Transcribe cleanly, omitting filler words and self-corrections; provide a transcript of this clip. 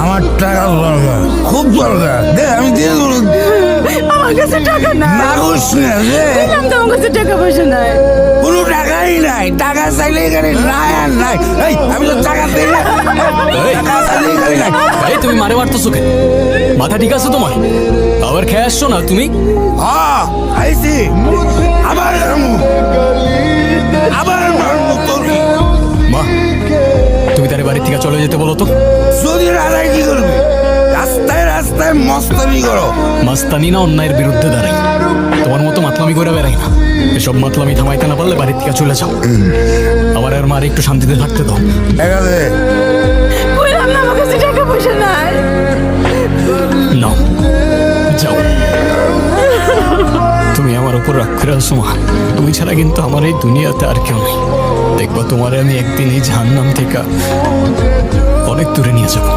আমার টাকা দরকার, খুব দরকার। দে আমি দিয়ে দেবো। আমার কাছে টাকা নাই। না করিস না, দে। বললাম তো আমার কাছে টাকা পয়সা নাই। কোনো টাকাই নাই, টাকা চাইলে এখানে নাই আর নাই। এই আমি তো টাকা দিই না, টাকা চাইলে এখানে নাই। এই তুমি মারে মারতেছো কেন? মাথা ঠিক আছে তোমার? আবার খেয়ে আসছো না তুমি? হ্যাঁ খাইছি, আবার মারমু, আবার মারমু তোরে। মা, তুমি তার বাড়ি থেকে চলে যেতে বলো তো। যদি রাজাই কি করবি? রাস্তায় রাস্তায় মস্তানি করো। মাস্তানি না অন্যায়ের বিরুদ্ধে দাঁড়াই, তোমার মতো মাতলামি করে বেড়াই না। এসব মাতলামি থামাইতে না পারলে বাড়ির থেকে চলে যাও। আমার আর মার একটু শান্তিতে থাকতে দাও। টাকা দে। বললাম না আমার কাছে টাকা পয়সা নাই। নাও, যাও। তুমি আমার উপর রাগ করে আসো মা। তুমি ছাড়া কিন্তু আমার এই দুনিয়াতে আর কেউ নেই। দেখবা তোমারে আমি একদিন এই জাহান্নাম থেকে অনেক দূরে নিয়ে যাবো।